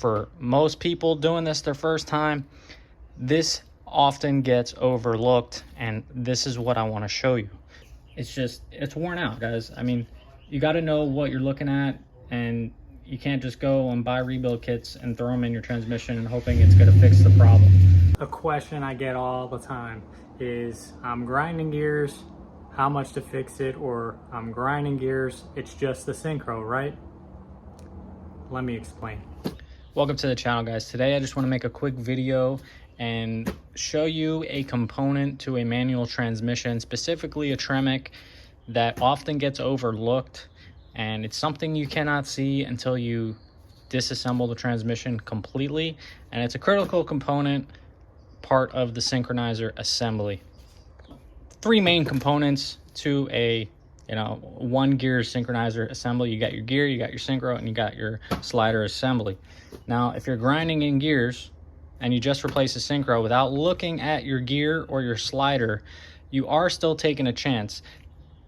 For most people doing this their first time, this often gets overlooked, and this is what I want to show you. It's worn out, guys. I mean, you got to know what you're looking at, and you can't just go and buy rebuild kits and throw them in your transmission and hoping it's going to fix the problem. A question I get all the time is, I'm grinding gears, how much to fix it? Or I'm grinding gears, it's just the Synchro, right? Let me explain. Welcome to the channel, guys. Today I just want to make a quick video and show you a component to a manual transmission, specifically a Tremec, that often gets overlooked, and it's something you cannot see until you disassemble the transmission completely, and it's a critical component part of the Synchronizer assembly. Three main components to a one gear Synchronizer assembly. You got your gear, you got your synchro, and you got your slider assembly. Now, if you're grinding in gears and you just replace a synchro without looking at your gear or your slider, you are still taking a chance.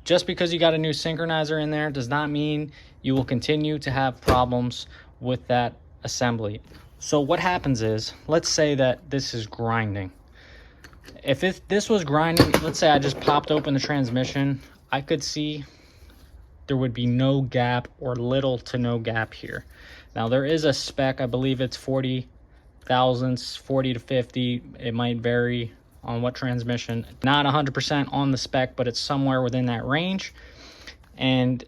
Just because you got a new Synchronizer in there does not mean you will continue to have problems with that assembly. So what happens is, let's say that this is grinding. If this was grinding, let's say I just popped open the transmission, I could see there would be no gap or little to no gap here. Now there is a spec, I believe it's 40 thousandths, 40 to 50. It might vary on what transmission. Not 100% on the spec, but it's somewhere within that range. And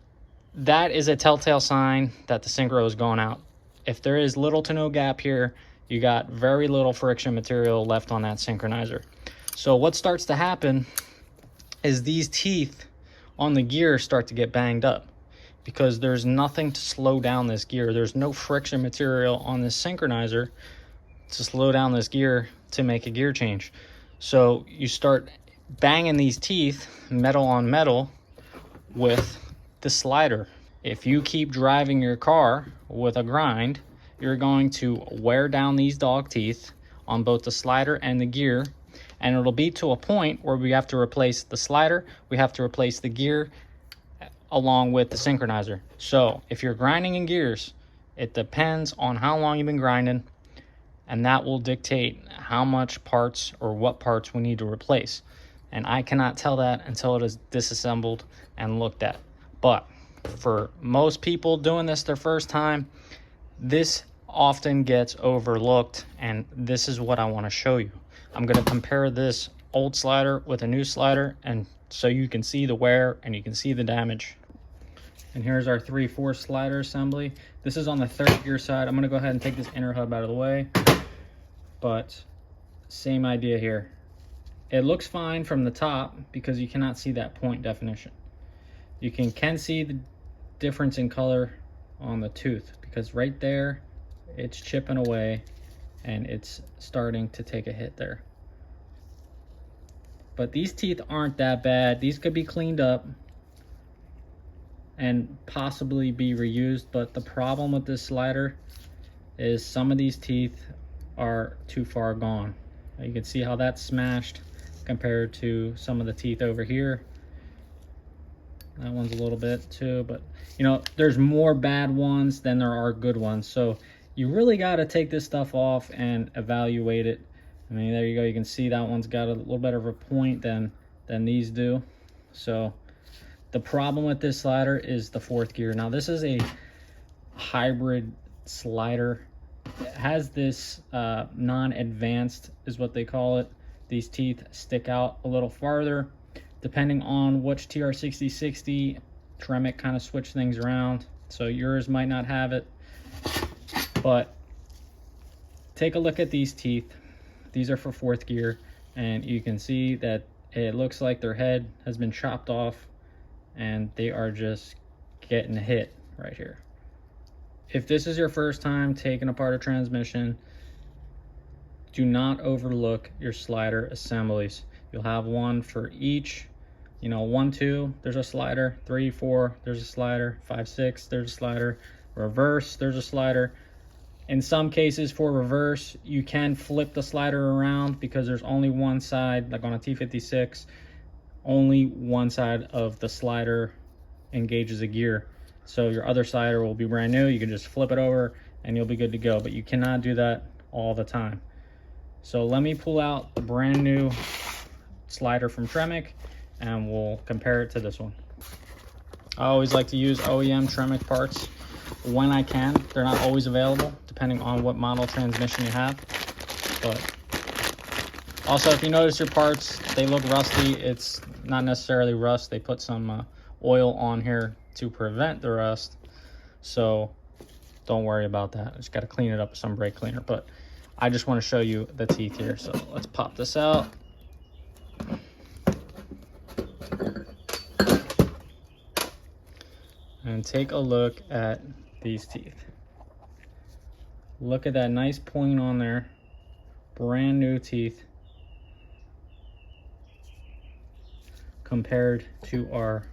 that is a telltale sign that the synchro is going out. If there is little to no gap here, you got very little friction material left on that Synchronizer. So what starts to happen is these teeth on the gear start to get banged up because there's nothing to slow down this gear. There's no friction material on this Synchronizer to slow down this gear to make a gear change. So you start banging these teeth metal on metal with the slider. If you keep driving your car with a grind, you're going to wear down these dog teeth on both the slider and the gear, and it'll be to a point where we have to replace the slider, we have to replace the gear along with the Synchronizer. So if you're grinding in gears, it depends on how long you've been grinding, and that will dictate how much parts or what parts we need to replace. And I cannot tell that until it is disassembled and looked at. But for most people doing this their first time, this often gets overlooked, and this is what I want to show you. I'm going to compare this old slider with a new slider, and so you can see the wear and you can see the damage. And here's our 3/4 slider assembly. This is on the third gear side. I'm going to go ahead and take this inner hub out of the way, but same idea here. It looks fine from the top because you cannot see that point definition. You can see the difference in color on the tooth, because right there it's chipping away and it's starting to take a hit there. But these teeth aren't that bad. These could be cleaned up and possibly be reused, but the problem with this slider is some of these teeth are too far gone. You can see how that's smashed compared to some of the teeth over here. That one's a little bit too, but there's more bad ones than there are good ones. So you really got to take this stuff off and evaluate it. I mean, there you go. You can see that one's got a little better of a point than these do. So the problem with this slider is the fourth gear. Now this is a hybrid slider. It has this non-advanced is what they call it. These teeth stick out a little farther. Depending on which TR6060, Tremec kind of switch things around. So yours might not have it. But take a look at these teeth. These are for fourth gear, and you can see that it looks like their head has been chopped off and they are just getting hit right here. If this is your first time taking apart a transmission, do not overlook your slider assemblies. You'll have one for each. 1, 2, there's a slider. 3, 4, there's a slider. 5, 6, there's a slider. Reverse, there's a slider. In some cases for reverse, you can flip the slider around because there's only one side, like on a T56, only one side of the slider engages a gear. So your other slider will be brand new. You can just flip it over and you'll be good to go. But you cannot do that all the time. So let me pull out the brand new slider from Tremec and we'll compare it to this one. I always like to use OEM Tremec parts when I can. They're not always available depending on what model transmission you have. But also, if you notice your parts, they look rusty, it's not necessarily rust. They put some oil on here to prevent the rust. So don't worry about that. Just got to clean it up with some brake cleaner. But I just want to show you the teeth here. So let's pop this out. And take a look at these teeth. Look at that nice point on there. Brand new teeth compared to our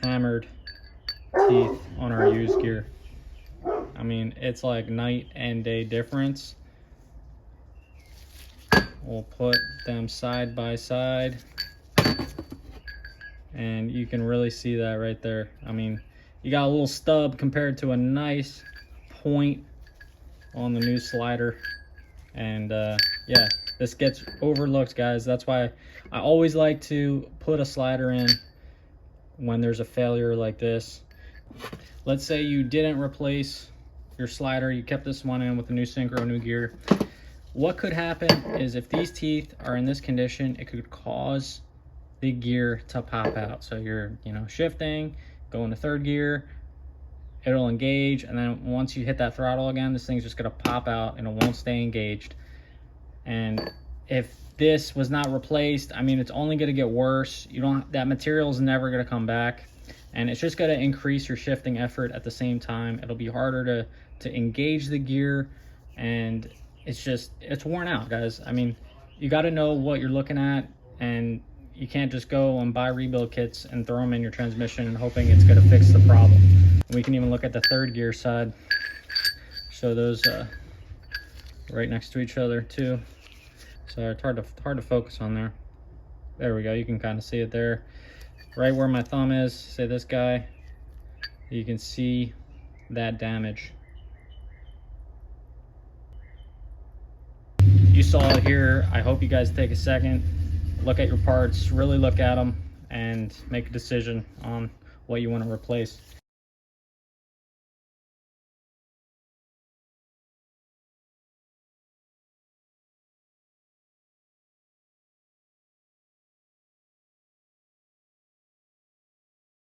hammered teeth on our used gear. I mean, it's like night and day difference. We'll put them side by side and you can really see that right there. I mean, you got a little stub compared to a nice point on the new slider. And yeah, this gets overlooked, guys. That's why I always like to put a slider in when there's a failure like this. Let's say you didn't replace your slider, you kept this one in with the new Synchro, new gear. What could happen is if these teeth are in this condition, it could cause the gear to pop out. So you're, shifting, go into third gear, it'll engage, and then once you hit that throttle again, this thing's just gonna pop out and it won't stay engaged. And if this was not replaced, I mean, it's only gonna get worse. That material is never gonna come back, and it's just gonna increase your shifting effort at the same time. It'll be harder to engage the gear, and it's worn out, guys. I mean, you got to know what you're looking at, and you can't just go and buy rebuild kits and throw them in your transmission and hoping it's going to fix the problem. We can even look at the third gear side. So those right next to each other too. So it's hard to focus on there. There we go. You can kind of see it there. Right where my thumb is, say this guy, you can see that damage. You saw it here. I hope you guys take a second, look at your parts, really look at them, and make a decision on what you want to replace.